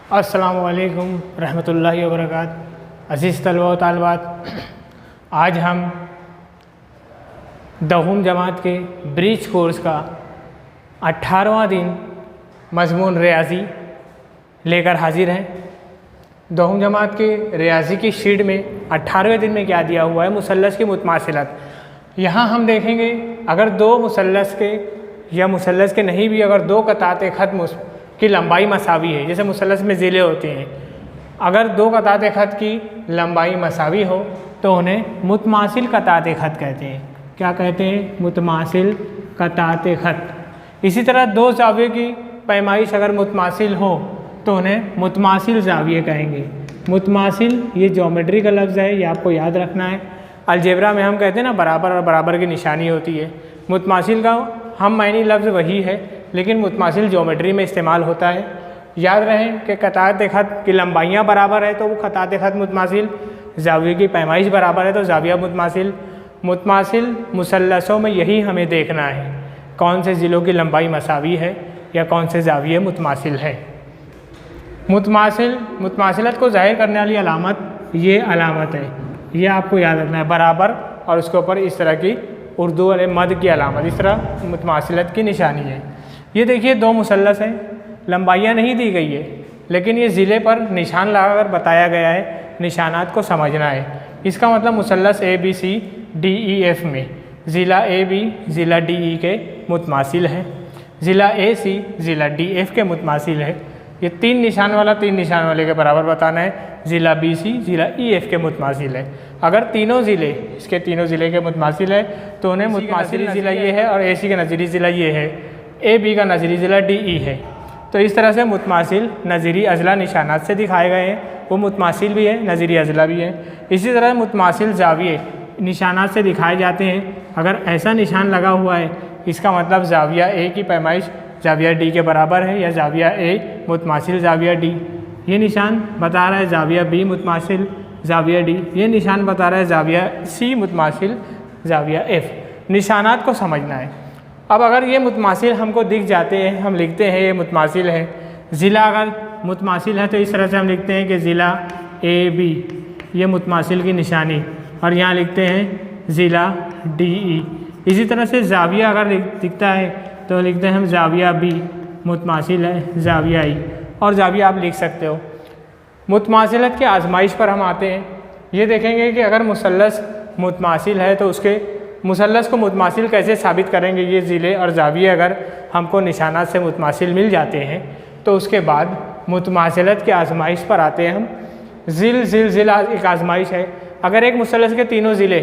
अस्सलामुअलैकुम रहमतुल्लाहि व बरकातहू। अज़ीज़ तलबा व तालिबात, आज हम दहूम जमात के ब्रिज कोर्स का 18वां दिन मज़मून रियाज़ी लेकर हाजिर हैं। दहूम जमात के रियाज़ी की शीट में 18वें दिन में क्या दिया हुआ है, मुसल्लस की मुतमासिलत। यहाँ हम देखेंगे अगर दो मुसल्लस के या मुसल्लस के नहीं भी अगर दो कताते ख़त की लंबाई मसावी है, जैसे मुसल्लस में ज़िले होते हैं, अगर दो कताते ख़त की लंबाई मसावी हो तो उन्हें मुतमासिल कताते ख़त कहते हैं। क्या कहते हैं? मुतमासिल कताते ख़त। इसी तरह दो ज़ाविये की पैमाइश अगर मुतमासिल हो तो उन्हें मुतमासिल ज़ाविये कहेंगे। मुतमासिल ये ज्योमेट्री का लफ्ज़ है, ये आपको याद रखना है। अलजेब्रा में हम कहते हैं ना बराबर और बराबर की निशानी होती है। मुतमासिल का हम मायनी लफ्ज़ वही है, लेकिन मुतमासिल ज्योमेट्री में इस्तेमाल होता है। याद रहे कि कताते ख़त की लंबाइयाँ बराबर है तो वो कताते ख़त मुतमासिल, ज़ाविये की पैमाइश बराबर है तो ज़ाविया मुतमासिल। मुतमासिल मुसल्लसों में यही हमें देखना है, कौन से ज़िलों की लंबाई मसावी है या कौन से ज़ाविये मुतमासिल है। मुतमासिलत को ज़ाहिर करने वाली अलामत ये अलामत है, ये आपको याद रखना है, बराबर और उसके ऊपर इस तरह की उर्दू वाले मद की अलामत, इस तरह मुतमासिलत की निशानी है। ये देखिए दो मुसल्लस हैं, लंबाइयाँ नहीं दी गई है, लेकिन ये ज़िले पर निशान लगाकर बताया गया है। निशानात को समझना है। इसका मतलब मुसल्लस ABCDEF में ज़िला AB ज़िला DE के मुतमासिल है, ज़िला AC ज़िला DF के मुतमासिल है। ये तीन निशान वाले के बराबर बताना है। ज़िला BC ज़िला EF के मुतमासिल है। अगर तीनों ज़िले इसके तीनों ज़िले के मुतमासिल है तो उन्हें मुतमासिल ज़िला ये है और AC का नज़ीरी ज़िला ये है, AB का नज़ीरी ज़िला DE है। तो इस तरह से मुतमासिल नज़ीरी अज़ला निशानात से दिखाए गए हैं, वो मुतमासिल भी है, नज़ीरी अज़ला भी है। इसी तरह मुतमासिल ज़ाविये निशानात से दिखाए जाते हैं। अगर ऐसा निशान लगा हुआ है, इसका मतलब ज़ाविया A की पैमाइश ज़ाविया D के बराबर है या ज़ाविया A मुतमासिल ज़ाविया D। ये निशान बता रहा है ज़ाविया B मुतमासिल ज़ाविया D। ये निशान बता रहा है ज़ाविया C मुतमासिल ज़ाविया F। निशानात को समझना है। अब अगर ये मुतमासिल हमको दिख जाते हैं, हम लिखते हैं ये मुतमासिल है। ज़िला अगर मुतमासिल है तो इस तरह से हम लिखते हैं कि ज़िला AB, ये मुतमासिल की निशानी, और यहाँ लिखते हैं ज़िला DE। इसी तरह से ज़ाविया अगर दिखता है तो लिखते हैं हम ज़ाविया B मुतमासिल है ज़ाविया E, और ज़ाविया आप लिख सकते हो। मुतमासिलत के आजमाइश पर हम आते हैं। ये देखेंगे कि अगर मुसल्लस मुतमासिल है तो उसके मुसल्लस को मुतमासिल कैसे साबित करेंगे। ये ज़िले और ज़ाविये अगर हमको निशानात से मुतमासिल मिल जाते हैं तो उसके बाद मुतमासिलत के आजमाइश पर आते हैं हम। ज़िल एक आजमाइश है। अगर एक मुसल्लस के तीनों ज़िले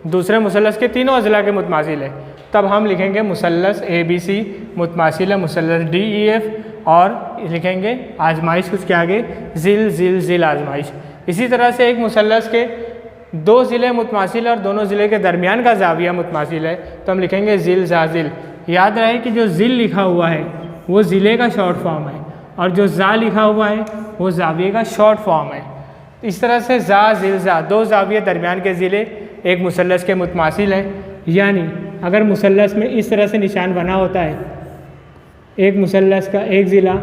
दूसरे मुसल्लस के तीनों अज़ला के मुतमासिल है तब हम लिखेंगे मुसल्लस ABC मुतमासिल है मुसल्लस DEF, और लिखेंगे आजमाइश उसके आगे ज़िल आजमाइश। इसी तरह से एक मुसल्लस के दो ज़िले मुतमासिल और दोनों ज़िले के दरमियान का ज़ाविया मुतमासिल है तो हम लिखेंगे ज़िल। याद रहे कि जो ज़िल लिखा हुआ है वो ज़िले का शॉर्ट फॉर्म है और जो ज़ा लिखा हुआ है वो ज़ाविये का शॉर्ट फॉर्म है। इस तरह से ज़िल दो ज़ाविये दरमियान के ज़िले एक मुसल्लस के मुतमासिल हैं। यानी अगर मुसल्लस में इस तरह से निशान बना होता है, एक मुसल्लस का एक ज़िला,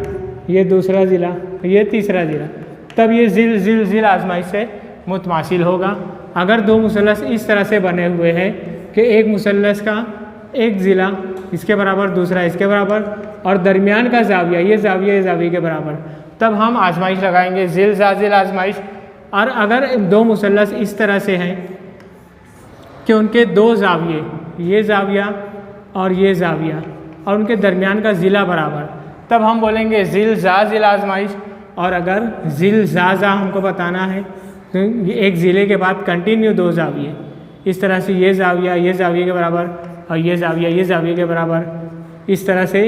ये दूसरा ज़िला, ये तीसरा ज़िला, तब ये ज़िल आजमाइश से मुतमासिल होगा। अगर दो मुसल्लस इस तरह से बने हुए हैं कि एक मुसल्लस का एक ज़िला इसके बराबर, दूसरा इसके बराबर, और दरमियान का ज़ाविया ये ज़ाविये के बराबर, तब हम आजमाइश लगाएंगे ज़िल आजमाइश। और अगर दो मुसल्लस इस तरह से हैं कि उनके दो ज़ाविये, ये ज़ाविया और ये ज़ाविया, और उनके दरमियान का ज़िला बराबर, तब हम बोलेंगे ज़िल आजमाइश। और अगर ज़िल हमको बताना है तो एक ज़िले के बाद कंटिन्यू दो ज़ाविये, इस तरह से ये ज़ाविये के बराबर और ये ज़ाविये के बराबर, इस तरह से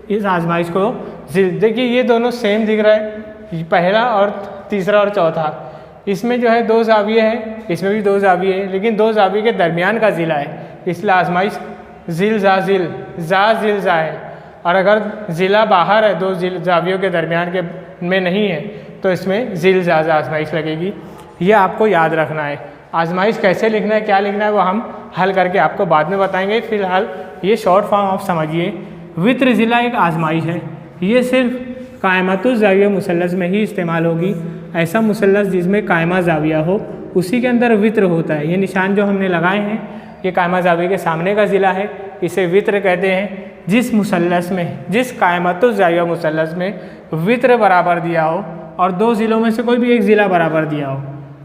इस आजमाइश को देखिए ये दोनों सेम दिख रहा है, पहला और तीसरा और चौथा। इसमें जो है दो ज़ाविये हैं, इसमें भी दो ज़ाविये हैं, लेकिन दो ज़ाविये के दरमियान का ज़िला है, इसलिए आजमाइश ज़िल है। और अगर ज़िला बाहर है, दो ज़ावियों के दरमियान के में नहीं है, तो इसमें ज़िल आजमाइश लगेगी। ये आपको याद रखना है। आजमाइश कैसे लिखना है, क्या लिखना है, वो हम हल करके आपको बाद में बताएंगे। फ़िलहाल ये शॉर्ट फॉर्म आप समझिए। वित्र ज़िला एक आजमाइश है, ये सिर्फ कायमतुज़ ज़ाविया मुसल्लस में ही इस्तेमाल होगी। ऐसा मुसल्लस जिसमें कायमा ज़ाविया हो, उसी के अंदर वित्र होता है। ये निशान जो हमने लगाए हैं ये कायमा ज़ाविया के सामने का ज़िला है, इसे वित्र कहते हैं। जिस मुसल्लस में, जिस कायमतुज़ ज़ाविया मुसल्लस में वित्र बराबर दिया हो और दो ज़िलों में से कोई भी एक ज़िला बराबर दिया हो,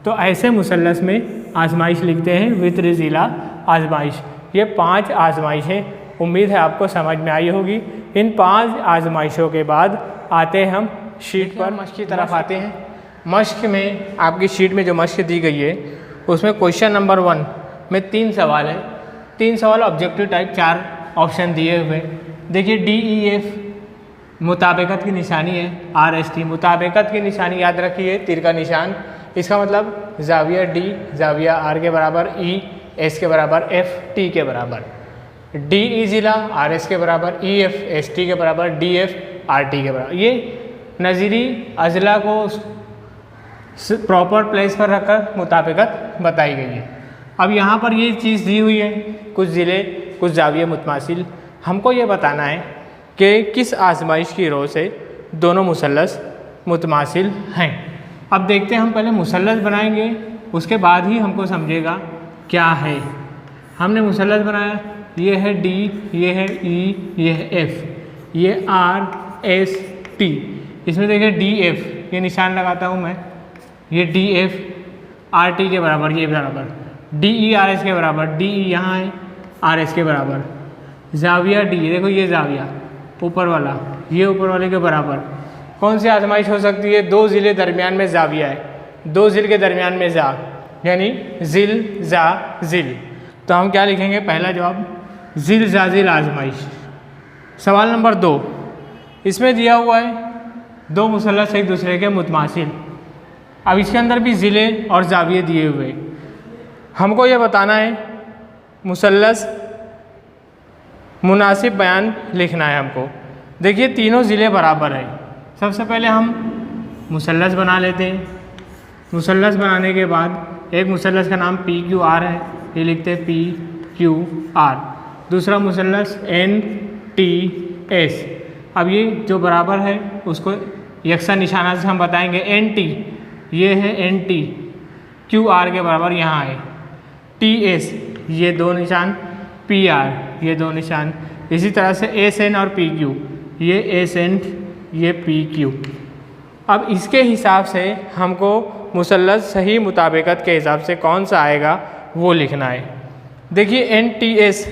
तो ऐसे मुसल्लस में आजमाइश लिखते हैं वित्र ज़िला आजमाइश। ये 5 आजमाइशें उम्मीद है आपको समझ में आई होगी। इन 5 आजमाइशों के बाद आते हैं हम शीट पर, मश्क की तरफ आते हैं। मश्क में आपकी शीट में जो मश्क दी गई है उसमें क्वेश्चन नंबर 1 में 3 सवाल है। 3 सवाल ऑब्जेक्टिव टाइप, 4 ऑप्शन दिए हुए। देखिए DEF मुताबिकत की निशानी है, RST मुताबिकत की निशानी याद रखिए, तीर का निशान। इसका मतलब ज़ाविया D ज़ाविया R के बराबर, E S के बराबर, F T के बराबर, DE ज़िला RS के बराबर, EF ST के बराबर, DF RT के बराबर। ये नज़ीरी अज़ला को प्रॉपर प्लेस पर रखकर मुताबिकत बताई गई है। अब यहाँ पर ये चीज़ दी हुई है, कुछ ज़िले कुछ ज़ाविया मुतमासिल। हमको ये बताना है कि किस आजमाइश की रो से दोनों मुसल्लस मुतमासिल हैं। अब देखते हैं, हम पहले मुसल्लस बनाएंगे, उसके बाद ही हमको समझेगा क्या है। हमने मुसल्लस बनाया, ये है D, ये है E, ये है F, ये R S T। इसमें देखिए DF, ये निशान लगाता हूँ मैं, ये DF RT के बराबर, ये बराबर, DE RS के बराबर, DE यहाँ है RS के बराबर, ज़ाविया D, देखो ये ज़ाविया ऊपर वाला, ये ऊपर वाले के बराबर। कौन सी आजमाइश हो सकती है? 2 ज़िले दरमियान में ज़ाविया है, 2 ज़िल के दरमियान में ज़ा, यानी ज़िल ज़ा ज़िल। तो हम क्या लिखेंगे? पहला जवाब ज़िल ज़ा ज़िल आजमाइश। सवाल नंबर 2, इसमें दिया हुआ है 2 मुसल्लस एक दूसरे के मुतमासिल। अब इसके अंदर भी ज़िले और ज़ाविये दिए हुए। हमको ये बताना है मुसल्लस मुनासिब बयान लिखना है हमको। देखिए तीनों ज़िले बराबर है। सबसे पहले हम मुसल्लस बना लेते हैं। मुसल्लस बनाने के बाद एक मुसल्लस का नाम PQR है, ये लिखते हैं PQR। दूसरा मुसल्लस NTS। अब ये जो बराबर है उसको यकसा निशाना से हम बताएंगे NT, ये है NT, QR के बराबर यहाँ है, TS ये 2 निशान, PR ये 2 निशान। इसी तरह से SN और PQ, ये SN ये PQ। अब इसके हिसाब से हमको मुसल्लस सही मुताबिकत के हिसाब से कौन सा आएगा वो लिखना है। देखिए NTS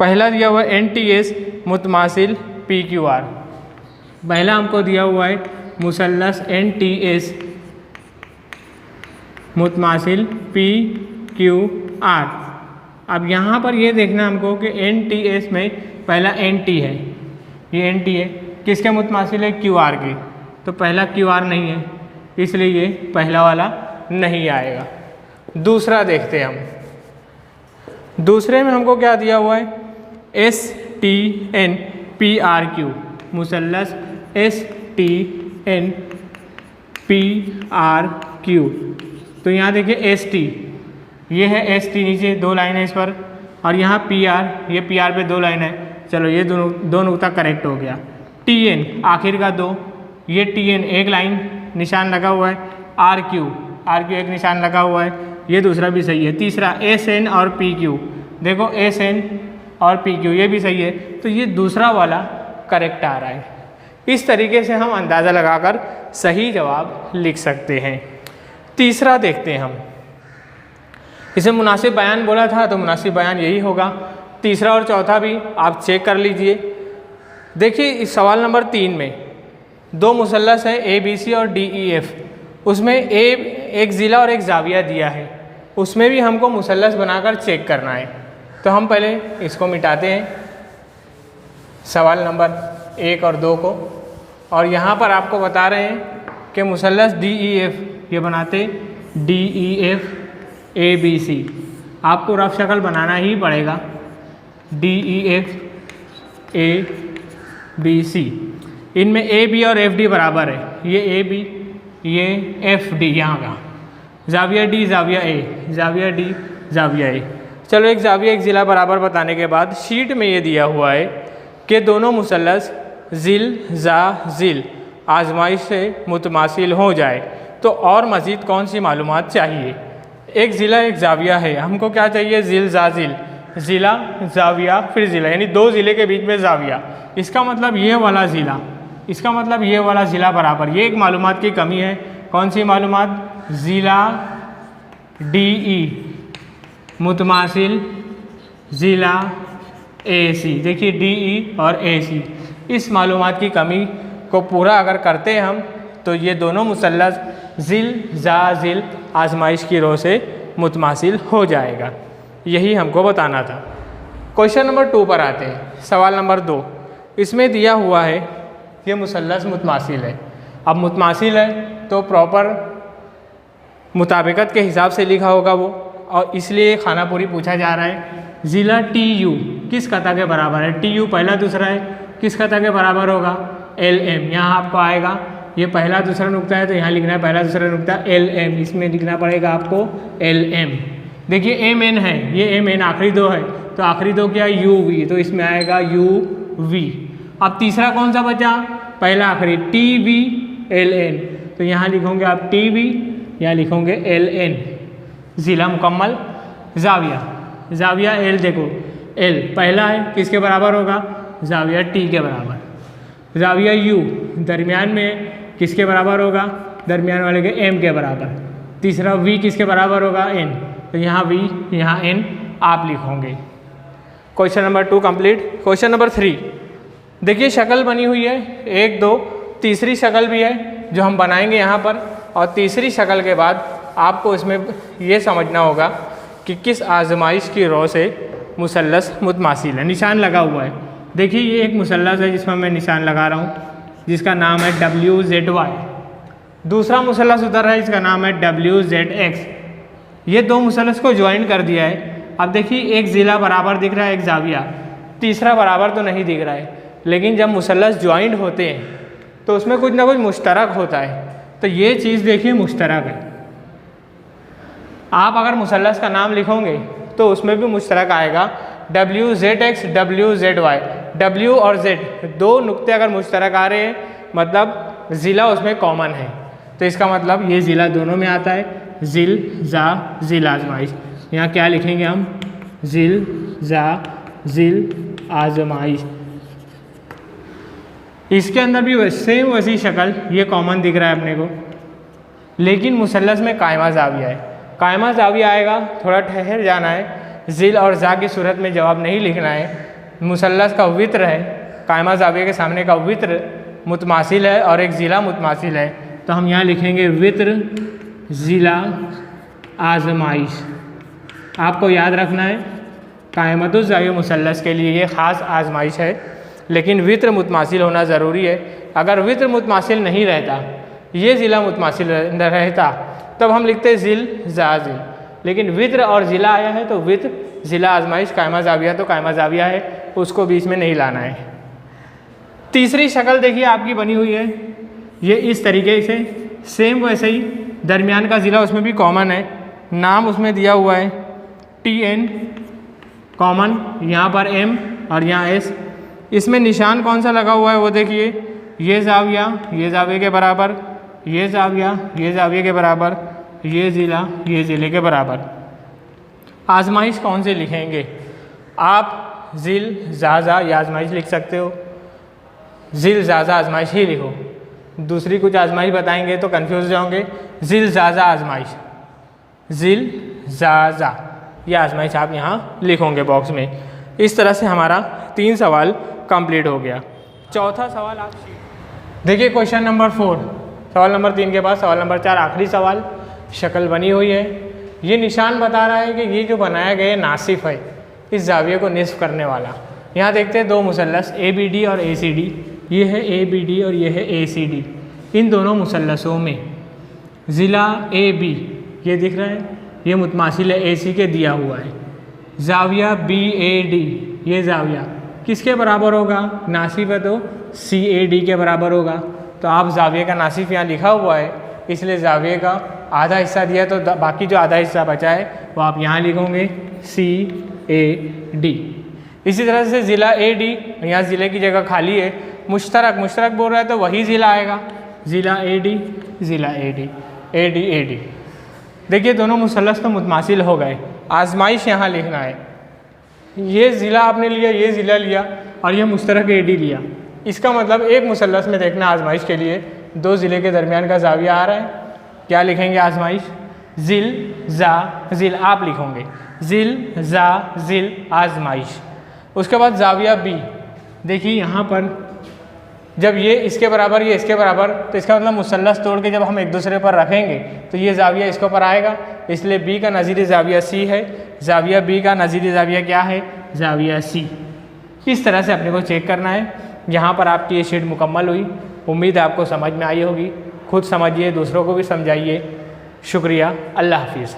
पहला दिया हुआ है, NTS मुतमासिल PQR। पहला हमको दिया हुआ है मुसल्लस NTS मुतमासिल PQR। अब यहाँ पर ये देखना हमको कि NTS में पहला NT है, ये NT है, किसके मुतमासिल है? QR के। तो पहला QR नहीं है, इसलिए ये पहला वाला नहीं आएगा। दूसरा देखते हैं हम। दूसरे में हमको क्या दिया हुआ है? STN PRQ मुसल्लस STN PRQ। तो यहाँ देखिए ST, ये है ST, नीचे 2 लाइन है इस पर, और यहाँ PR, ये PR पे 2 लाइन है। चलो ये दो नुक्ता करेक्ट हो गया। TN आखिर का 2, ये TN 1 लाइन निशान लगा हुआ है, RQ एक निशान लगा हुआ है, ये दूसरा भी सही है। तीसरा SN और PQ, देखो SN और PQ ये भी सही है, तो ये दूसरा वाला करेक्ट आ रहा है। इस तरीके से हम अंदाज़ा लगाकर सही जवाब लिख सकते हैं। तीसरा देखते हैं हम। इसे मुनासिब बयान बोला था, तो मुनासिब बयान यही होगा। तीसरा और चौथा भी आप चेक कर लीजिए। देखिए इस सवाल नंबर 3 में 2 मुसल्लस है ABC और DEF, उसमें एक ज़िला और एक ज़ाविया दिया है, उसमें भी हमको मुसल्लस बनाकर चेक करना है। तो हम पहले इसको मिटाते हैं, सवाल नंबर 1 और 2 को, और यहाँ पर आपको बता रहे हैं कि मुसल्लस DEF ये बनाते DEF ABC। आपको रफ शक्ल बनाना ही पड़ेगा, DEF ABC। इनमें AB और FD बराबर है, ये AB ये FD, यहाँ का ज़ाविया D ज़ाविया A, ज़ाविया D ज़ाविया A। चलो एक ज़ाविया एक ज़िला बराबर बताने के बाद शीट में ये दिया हुआ है कि दोनों मुसल्लस ज़िल ज़ा ज़िल आजमाइश से मुतमासिल हो जाए तो और मज़ीद कौन सी मालूमात चाहिए। एक ज़िला एक ज़ाविया है, हमको क्या चाहिए, ज़िल ज़ा ज़िल, ज़िला ज़ाविया फिर ज़िला, यानी दो ज़िले के बीच में ज़ाविया। इसका मतलब ये वाला ज़िला, इसका मतलब ये वाला ज़िला बराबर, ये एक मालूमात की कमी है। कौन सी मालूमात, ज़िला DE मुतमासिल ज़िला AC। देखिए DE और AC, इस मालूमात की कमी को पूरा अगर करते हैं हम तो ये दोनों मुसल्लस ज़िल ज़ा ज़िल आजमाइश की रो से मुतमासिल हो जाएगा। यही हमको बताना था। क्वेश्चन नंबर 2 पर आते हैं। सवाल नंबर 2, इसमें दिया हुआ है ये मुसल्लस मुतमासिल है। अब मुतमासिल है तो प्रॉपर मुताबिकत के हिसाब से लिखा होगा वो, और इसलिए खानापुरी पूछा जा रहा है। ज़िला TU किस कता के बराबर है, TU पहला दूसरा है, किस कता के बराबर होगा, LM। यहाँ आपको आएगा, ये पहला दूसरा नुक्ता है तो यहाँ लिखना है पहला दूसरा नुक्ता LM, इसमें लिखना पड़ेगा आपको LM। देखिए MN है, ये MN आखिरी दो है तो आखिरी दो क्या UV, तो इसमें आएगा UV। अब तीसरा कौन सा बचा, पहला आखिरी TB LN, तो यहाँ लिखोगे आप TB, यहाँ लिखोगे LN। ज़िला मुकम्मल, ज़ाविया, ज़ाविया L, देखो L पहला है, किसके बराबर होगा, ज़ाविया T के बराबर। ज़ाविया U दरमियान में किसके बराबर होगा, दरमियान वाले के M के बराबर। तीसरा V किसके बराबर होगा, N, तो यहाँ V यहाँ N आप लिखोगे। Question number 2 complete. Question number 3, देखिए शक्ल बनी हुई है 1 2, तीसरी शक्ल भी है जो हम बनाएंगे यहाँ पर, और तीसरी शक्ल के बाद आपको इसमें ये समझना होगा कि किस आजमाइश की रो से मुसल्लस मुतमासिल है। निशान लगा हुआ है, देखिए ये एक मुसल्लस है जिसमें मैं निशान लगा रहा हूँ जिसका नाम है WZY। दूसरा मुसल्लस उधर है, इसका नाम है WZX। ये दो मुसल्लस को ज्वाइन कर दिया है। अब देखिए एक ज़िला बराबर दिख रहा है, एक ज़ाविया, तीसरा बराबर तो नहीं दिख रहा है, लेकिन जब मुसल्लस ज्वाइंट होते हैं तो उसमें कुछ ना कुछ मुश्तरक होता है। तो ये चीज़ देखिए मुश्तरक है। आप अगर मुसल्लस का नाम लिखोगे तो उसमें भी मुश्तरक आएगा, WZX WZY। W और Z दो नुक्ते अगर मुश्तरक आ रहे हैं मतलब ज़िला उसमें कॉमन है, तो इसका मतलब ये ज़िला दोनों में आता है, ज़िल ज़ा ज़िल आजमाइश। यहाँ क्या लिखेंगे हम, ज़िल ज़ा ज़िल आजमाइश। इसके अंदर भी सेम वैसी शक्ल, ये कॉमन दिख रहा है अपने को, लेकिन मुसल्लस में कायमा ज़ाविया है। कायमा ज़ाविया आएगा, थोड़ा ठहर जाना है, ज़िल और ज़ा की सूरत में जवाब नहीं लिखना है। मुसल्लस का वित्र है, कायमा ज़ाविया के सामने का वित्र मुतमासिल है और एक ज़िला मुतमासिल है, तो हम यहाँ लिखेंगे वित्र ज़िला आजमाइश। आपको याद रखना है कायमतुज़ ज़ाविया मुसल्लस के लिए ये ख़ास आजमाइश है, लेकिन वित्र मुतमासिल होना ज़रूरी है। अगर वित्र मुतमासिल नहीं रहता, ये ज़िला मुतमासिल रहता, तब हम लिखते ज़िल ज़ा ज़िल, लेकिन वित्र और ज़िला आया है तो वित्र ज़िला आजमाइश, कायमा ज़ाविया तो कायमा ज़ाविया है, उसको बीच में नहीं लाना है। तीसरी शक्ल देखिए आपकी बनी हुई है, ये इस तरीके से सेम वैसे ही, दरमियान का ज़िला उसमें भी कॉमन है, नाम उसमें दिया हुआ है TN कॉमन, यहाँ पर M और यहाँ S। इसमें निशान कौन सा लगा हुआ है वो देखिए, ये ज़ाविया के बराबर, ये ज़ाविया के बराबर, ये ज़िला ये ज़िले के बराबर। आजमाइश कौन से लिखेंगे आप, ज़िल ज़ा ये आजमाइश लिख सकते हो, ज़िल ज़ा आजमाइश ही लिखो। दूसरी कुछ आजमाइश बताएंगे तो कंफ्यूज जाओगे। ज़िल ज़ा आजमाइश, ज़िल ज़ा ये आजमाइश आप यहाँ लिखोगे बॉक्स में। इस तरह से हमारा 3 सवाल कंप्लीट हो गया। चौथा सवाल आप देखिए, क्वेश्चन नंबर 4, सवाल नंबर 3 के बाद सवाल नंबर 4 आखिरी सवाल। शक्ल बनी हुई है, ये निशान बता रहा है कि ये जो बनाया गया नासिफ है, इस ज़ाविये को निस्फ करने वाला। यहाँ देखते हैं दो मुसल्लस ABD और ACD, ये है ABD और ये है ACD। इन दोनों मुसल्लसों में ज़िला AB ये दिख रहा है, ये मुतमासिल है AC के दिया हुआ है। ज़ाविया BAD, ये ज़ाविया किसके बराबर होगा, नासिफ है तो CAD के बराबर होगा। तो आप ज़ाविये का नासिफ यहाँ लिखा हुआ है, इसलिए ज़ाविये का आधा हिस्सा दिया तो बाकी जो आधा हिस्सा बचा है वो आप यहाँ लिखोगे CAD। इसी तरह से ज़िला AD, यहाँ ज़िले की जगह खाली है मुश्तरक बोल रहा है तो वही ज़िला आएगा, ज़िला AD, ज़िला AD, AD AD। देखिए दोनों मुसल्लस तो मुतमासिल हो गए, आजमाइश यहाँ लिखना है, ये ज़िला आपने लिया, ये ज़िला लिया और ये मुश्तरक AD लिया। इसका मतलब एक मुसल्लस में देखना आजमाइश के लिए दो ज़िले के दरमियान का ज़ाविया आ रहा है, क्या लिखेंगे आजमाइश, ज़िल ज़ा ज़िल आप लिखोगे, ज़िल ज़ा ज़िल आजमाइश। उसके बाद ज़ाविया B, देखिए यहाँ पर जब ये इसके बराबर ये इसके बराबर, तो इसका मतलब मुसल्लस तोड़ के जब हम एक दूसरे पर रखेंगे तो ये ज़ाविया इसके ऊपर आएगा, इसलिए B का नज़ीरी ज़ाविया C है, ज़ाविया B का नज़ीरी ज़ाविया क्या है, ज़ाविया C। इस तरह से अपने को चेक करना है। यहाँ पर आपकी ये शीट मुकम्मल हुई, उम्मीद है आपको समझ में आई होगी। खुद समझिए, दूसरों को भी समझाइए। शुक्रिया, अल्लाह हाफिज़।